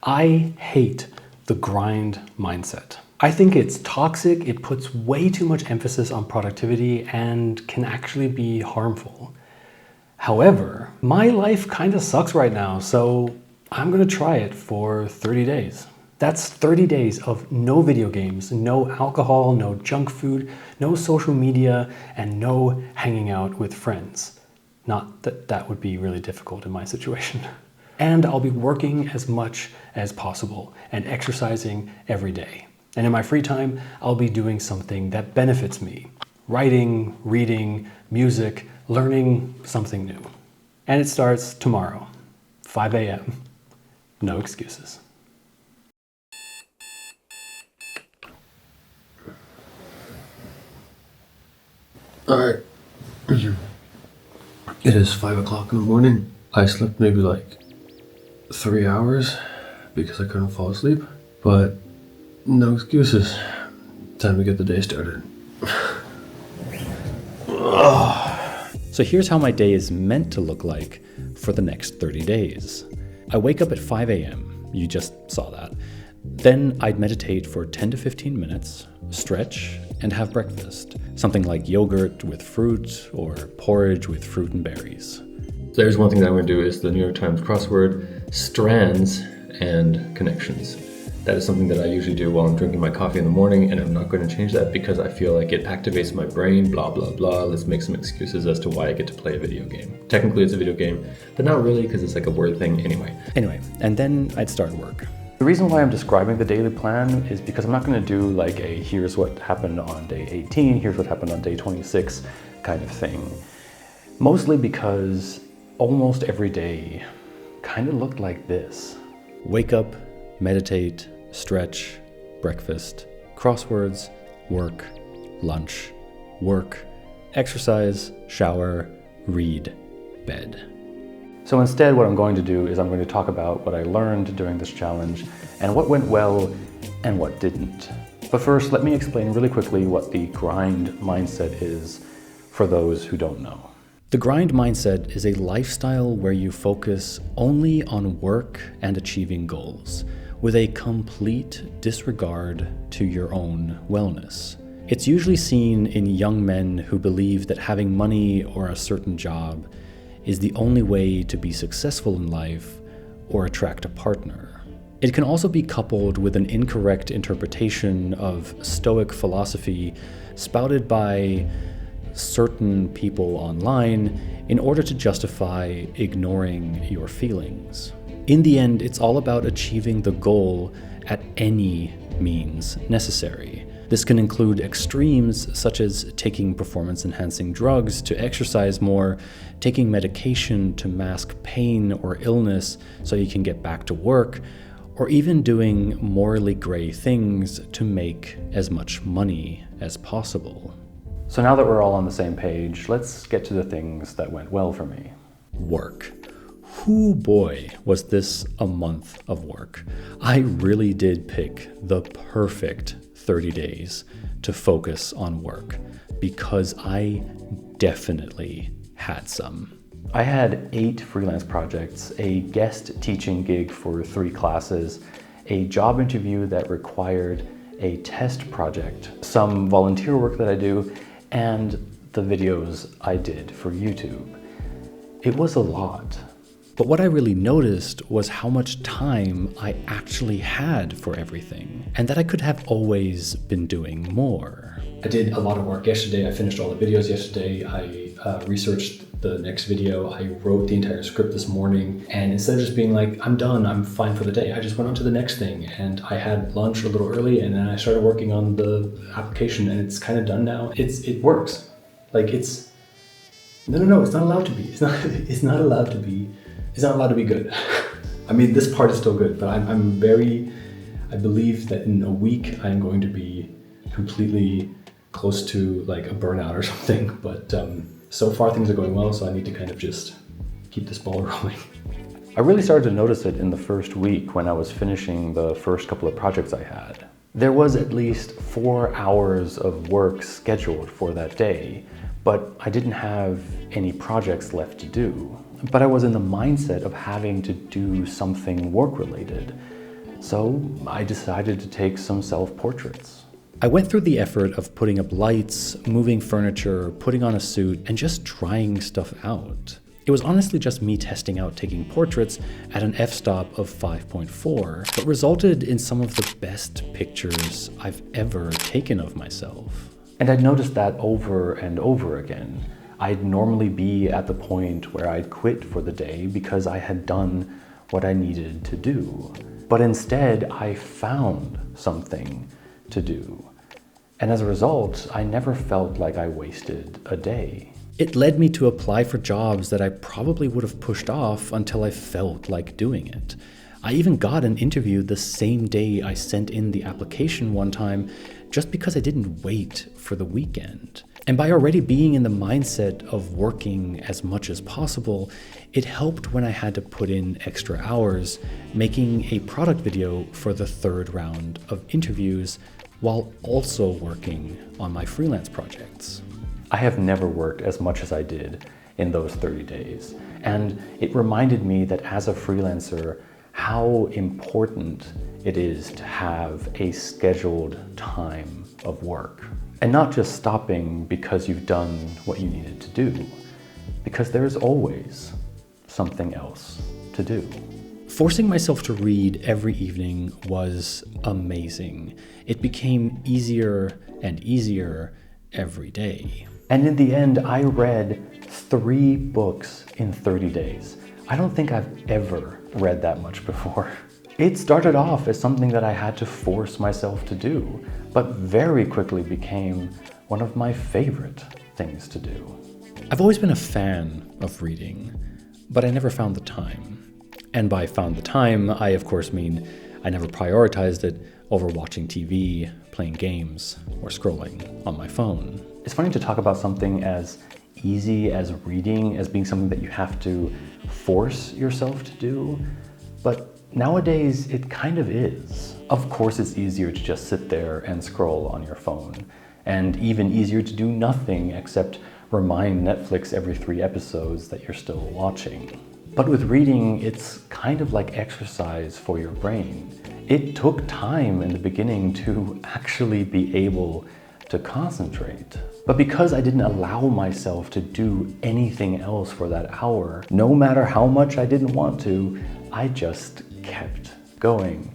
I hate the grind mindset. I think it's toxic, it puts way too much emphasis on productivity and can actually be harmful. However, my life kind of sucks right now, so I'm gonna try it for 30 days. That's 30 days of no video games, no alcohol, no junk food, no social media, and no hanging out with friends. Not that that would be really difficult in my situation. And I'll be working as much as possible and exercising every day. And in my free time, I'll be doing something that benefits me. Writing, reading, music, learning something new. And it starts tomorrow, 5 a.m. No excuses. Alright. It is 5 o'clock in the morning. I slept maybe like 3 hours because I couldn't fall asleep, but no excuses. Time to get the day started. So here's how my day is meant to look like for the next 30 days. I wake up at 5 a.m. You just saw that. Then I'd meditate for 10 to 15 minutes, stretch, and have breakfast. Something like yogurt with fruit or porridge with fruit and berries. There's one thing that I'm going to do is the New York Times crossword, strands and connections. That is something that I usually do while I'm drinking my coffee in the morning, and I'm not going to change that because I feel like it activates my brain, blah, blah, blah. Let's make some excuses as to why I get to play a video game. Technically it's a video game, but not really because it's like a word thing anyway. And then I'd start work. The reason why I'm describing the daily plan is because I'm not going to do like a here's what happened on day 18, here's what happened on day 26 kind of thing. Mostly because almost every day kind of looked like this. Wake up, meditate, stretch, breakfast, crosswords, work, lunch, work, exercise, shower, read, bed. So instead what I'm going to do is I'm going to talk about what I learned during this challenge and what went well and what didn't. But first, let me explain really quickly what the grind mindset is for those who don't know. The grind mindset is a lifestyle where you focus only on work and achieving goals, with a complete disregard to your own wellness. It's usually seen in young men who believe that having money or a certain job is the only way to be successful in life or attract a partner. It can also be coupled with an incorrect interpretation of Stoic philosophy spouted by certain people online in order to justify ignoring your feelings. In the end, it's all about achieving the goal at any means necessary. This can include extremes such as taking performance-enhancing drugs to exercise more, taking medication to mask pain or illness so you can get back to work, or even doing morally gray things to make as much money as possible. So now that we're all on the same page, let's get to the things that went well for me. Work. Whoo boy, was this a month of work. I really did pick the perfect 30 days to focus on work because I definitely had some. I had 8 freelance projects, a guest teaching gig for 3 classes, a job interview that required a test project, some volunteer work that I do, and the videos I did for YouTube. It was a lot. But what I really noticed was how much time I actually had for everything, and that I could have always been doing more. I did a lot of work yesterday. I finished all the videos yesterday. I researched the next video. I wrote the entire script this morning, and instead of just being like, I'm done, I'm fine for the day, I just went on to the next thing, and I had lunch a little early, and then I started working on the application, and it's kind of done now. It works. Like it's no, it's not allowed to be. It's not allowed to be. It's not allowed to be good. I mean, this part is still good, but I believe that in a week I'm going to be completely close to like a burnout or something, but so far things are going well, so I need to kind of just keep this ball rolling. I really started to notice it in the first week when I was finishing the first couple of projects I had. There was at least 4 hours of work scheduled for that day, but I didn't have any projects left to do. But I was in the mindset of having to do something work-related. So I decided to take some self-portraits. I went through the effort of putting up lights, moving furniture, putting on a suit, and just trying stuff out. It was honestly just me testing out taking portraits at an f-stop of 5.4, but resulted in some of the best pictures I've ever taken of myself. And I'd noticed that over and over again. I'd normally be at the point where I'd quit for the day because I had done what I needed to do. But instead, I found something to do. And as a result, I never felt like I wasted a day. It led me to apply for jobs that I probably would have pushed off until I felt like doing it. I even got an interview the same day I sent in the application one time, just because I didn't wait for the weekend. And by already being in the mindset of working as much as possible, it helped when I had to put in extra hours making a product video for the third round of interviews while also working on my freelance projects. I have never worked as much as I did in those 30 days. And it reminded me that as a freelancer, how important it is to have a scheduled time of work. And not just stopping because you've done what you needed to do, because there's always something else to do. Forcing myself to read every evening was amazing. It became easier and easier every day. And in the end, I read 3 books in 30 days. I don't think I've ever read that much before. It started off as something that I had to force myself to do, but very quickly became one of my favorite things to do. I've always been a fan of reading, but I never found the time. And by found the time, I of course mean I never prioritized it over watching TV, playing games, or scrolling on my phone. It's funny to talk about something as easy as reading as being something that you have to force yourself to do, but nowadays it kind of is. Of course it's easier to just sit there and scroll on your phone, and even easier to do nothing except remind Netflix every 3 episodes that you're still watching. But with reading, it's kind of like exercise for your brain. It took time in the beginning to actually be able to concentrate. But because I didn't allow myself to do anything else for that hour, no matter how much I didn't want to, I just kept going.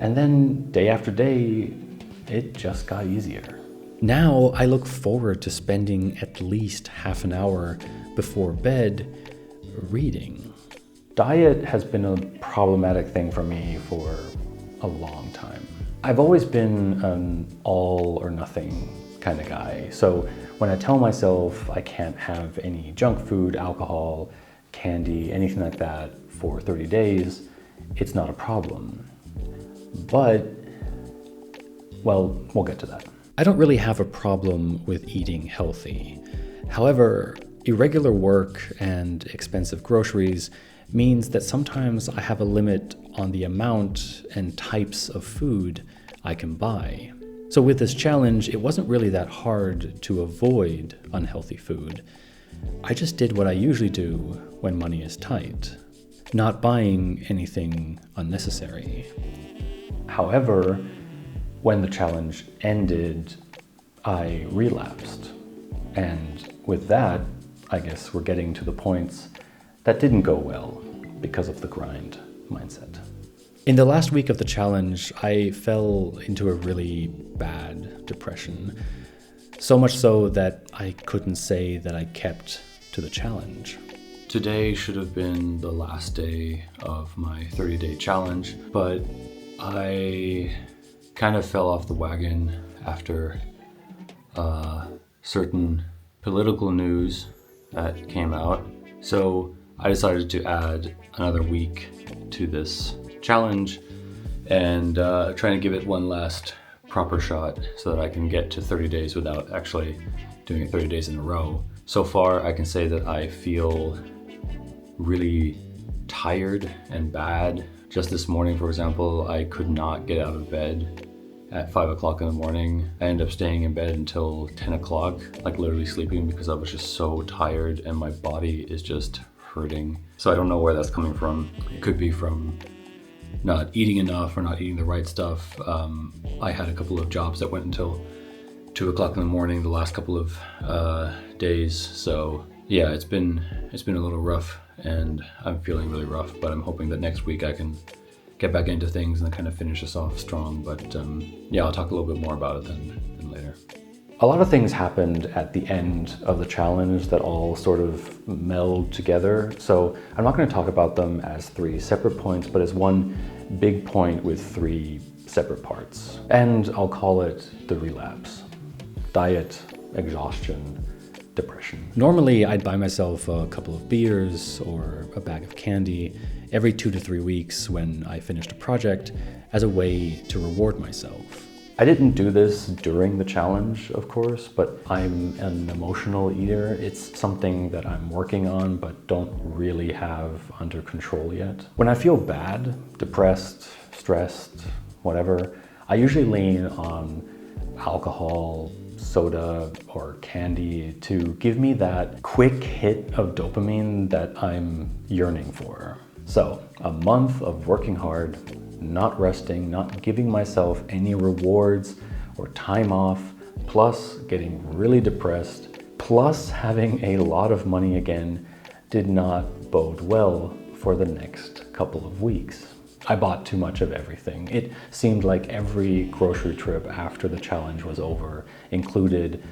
And then day after day, it just got easier. Now I look forward to spending at least half an hour before bed reading. Diet has been a problematic thing for me for a long time. I've always been an all or nothing kind of guy. So when I tell myself I can't have any junk food, alcohol, candy, anything like that for 30 days, it's not a problem. But, well, we'll get to that. I don't really have a problem with eating healthy. However, irregular work and expensive groceries means that sometimes I have a limit on the amount and types of food I can buy. So with this challenge, it wasn't really that hard to avoid unhealthy food. I just did what I usually do when money is tight, not buying anything unnecessary. However, when the challenge ended, I relapsed. And with that, I guess we're getting to the points that didn't go well because of the grind mindset. In the last week of the challenge, I fell into a really bad depression. So much so that I couldn't say that I kept to the challenge. Today should have been the last day of my 30-day challenge, but I kind of fell off the wagon after certain political news that came out. So I decided to add another week to this challenge and trying to give it one last proper shot so that I can get to 30 days without actually doing it 30 days in a row. So far, I can say that I feel really tired and bad. Just this morning, for example, I could not get out of bed at 5 o'clock in the morning. I ended up staying in bed until 10 o'clock, like literally sleeping because I was just so tired and my body is just hurting. So I don't know where that's coming from. It could be from not eating enough or not eating the right stuff. I had a couple of jobs that went until 2 o'clock in the morning the last couple of days. So yeah, it's been a little rough, and I'm feeling really rough, but I'm hoping that next week I can get back into things and then kind of finish this off strong. But yeah, I'll talk a little bit more about it then later. A lot of things happened at the end of the challenge that all sort of meld together. So I'm not going to talk about them as 3 separate points, but as one big point with 3 separate parts. And I'll call it the relapse. Diet, exhaustion, depression. Normally, I'd buy myself a couple of beers or a bag of candy every 2 to 3 weeks when I finished a project as a way to reward myself. I didn't do this during the challenge, of course, but I'm an emotional eater. It's something that I'm working on but don't really have under control yet. When I feel bad, depressed, stressed, whatever, I usually lean on alcohol, soda, or candy to give me that quick hit of dopamine that I'm yearning for. So, a month of working hard, not resting, not giving myself any rewards or time off, plus getting really depressed, plus having a lot of money again, did not bode well for the next couple of weeks. I bought too much of everything. It seemed like every grocery trip after the challenge was over included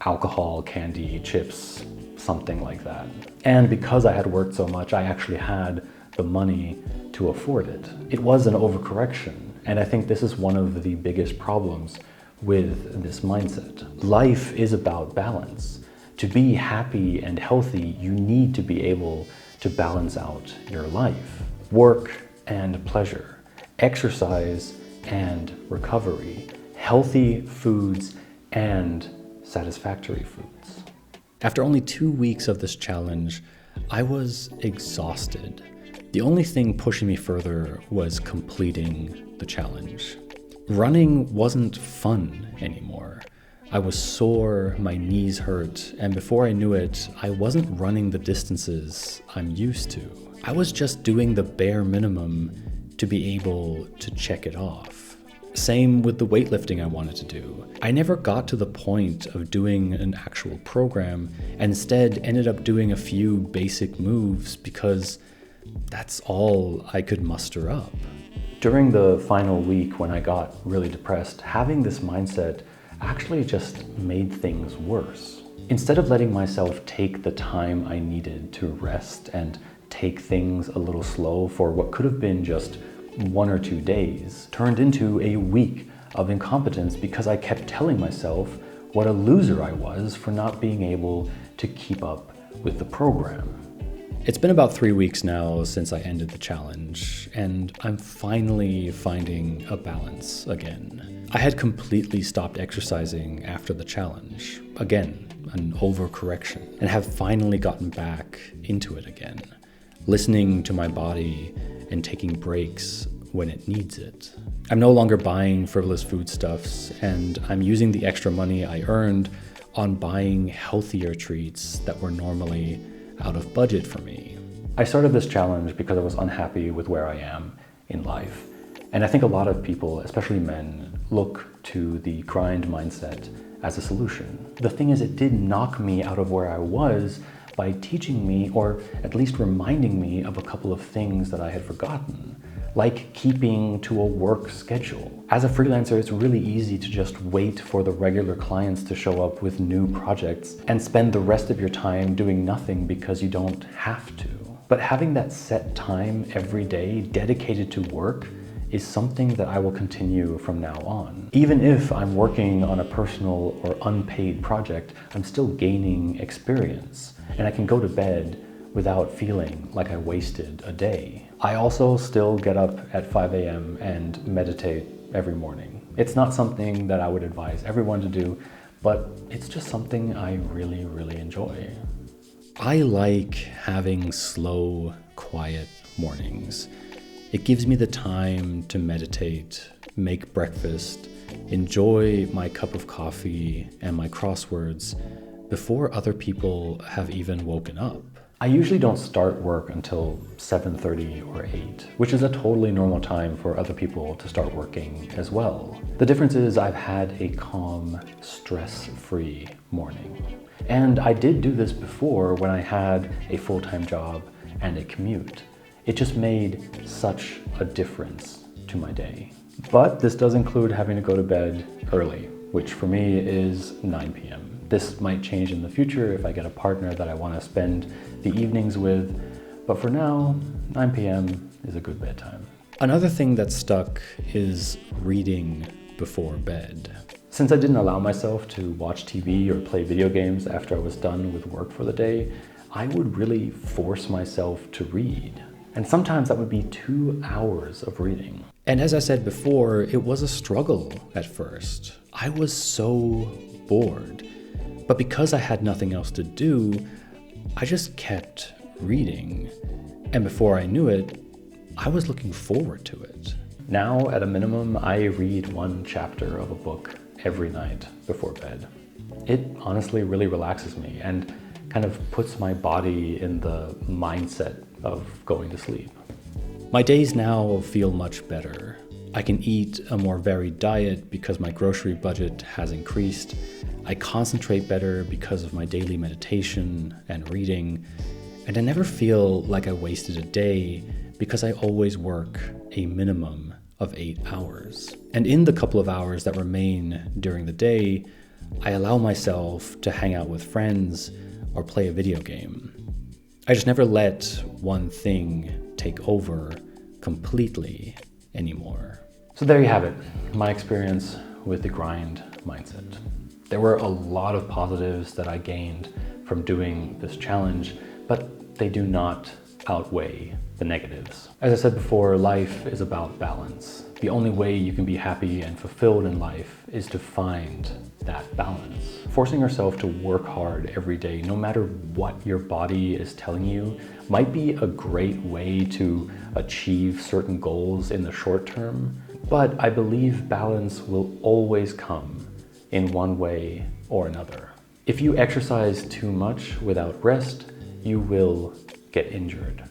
alcohol, candy, chips, something like that. And because I had worked so much, I actually had the money to afford it. It was an overcorrection, and I think this is one of the biggest problems with this mindset. Life is about balance. To be happy and healthy, you need to be able to balance out your life. Work and pleasure, exercise and recovery, healthy foods and satisfactory foods. After only 2 weeks of this challenge, I was exhausted. The only thing pushing me further was completing the challenge. Running wasn't fun anymore. I was sore, my knees hurt, and before I knew it, I wasn't running the distances I'm used to. I was just doing the bare minimum to be able to check it off. Same with the weightlifting I wanted to do. I never got to the point of doing an actual program, and instead ended up doing a few basic moves because that's all I could muster up. During the final week when I got really depressed, having this mindset actually just made things worse. Instead of letting myself take the time I needed to rest and take things a little slow for what could have been just 1 or 2 days, turned into a week of incompetence because I kept telling myself what a loser I was for not being able to keep up with the program. It's been about 3 weeks now since I ended the challenge, and I'm finally finding a balance again. I had completely stopped exercising after the challenge, again, an overcorrection, and have finally gotten back into it again, listening to my body and taking breaks when it needs it. I'm no longer buying frivolous foodstuffs, and I'm using the extra money I earned on buying healthier treats that were normally out of budget for me. I started this challenge because I was unhappy with where I am in life. And I think a lot of people, especially men, look to the grind mindset as a solution. The thing is, it did knock me out of where I was by teaching me, or at least reminding me of a couple of things that I had forgotten, like keeping to a work schedule. As a freelancer, it's really easy to just wait for the regular clients to show up with new projects and spend the rest of your time doing nothing because you don't have to. But having that set time every day dedicated to work is something that I will continue from now on. Even if I'm working on a personal or unpaid project, I'm still gaining experience, and I can go to bed without feeling like I wasted a day. I also still get up at 5 a.m. and meditate every morning. It's not something that I would advise everyone to do, but it's just something I really, really enjoy. I like having slow, quiet mornings. It gives me the time to meditate, make breakfast, enjoy my cup of coffee and my crosswords before other people have even woken up. I usually don't start work until 7:30 or 8, which is a totally normal time for other people to start working as well. The difference is I've had a calm, stress-free morning. And I did do this before when I had a full-time job and a commute. It just made such a difference to my day. But this does include having to go to bed early, which for me is 9 p.m. This might change in the future if I get a partner that I want to spend the evenings with, but for now, 9 p.m. is a good bedtime. Another thing that stuck is reading before bed. Since I didn't allow myself to watch TV or play video games after I was done with work for the day, I would really force myself to read. And sometimes that would be 2 hours of reading. And as I said before, it was a struggle at first. I was so bored. But because I had nothing else to do, I just kept reading. And before I knew it, I was looking forward to it. Now, at a minimum, I read 1 chapter of a book every night before bed. It honestly really relaxes me and kind of puts my body in the mindset of going to sleep. My days now feel much better. I can eat a more varied diet because my grocery budget has increased. I concentrate better because of my daily meditation and reading. And I never feel like I wasted a day because I always work a minimum of 8 hours. And in the couple of hours that remain during the day, I allow myself to hang out with friends or play a video game. I just never let one thing take over completely anymore. So there you have it, my experience with the grind mindset. There were a lot of positives that I gained from doing this challenge, but they do not outweigh the negatives. As I said before, life is about balance. The only way you can be happy and fulfilled in life is to find that balance. Forcing yourself to work hard every day, no matter what your body is telling you, might be a great way to achieve certain goals in the short term, but I believe balance will always come in one way or another. If you exercise too much without rest, you will get injured.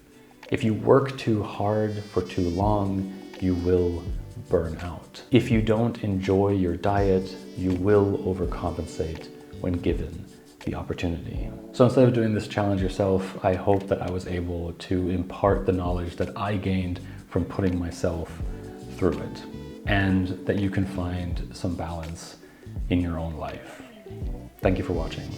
If you work too hard for too long, you will burn out. If you don't enjoy your diet, you will overcompensate when given the opportunity. So instead of doing this challenge yourself, I hope that I was able to impart the knowledge that I gained from putting myself through it, and that you can find some balance in your own life. Thank you for watching.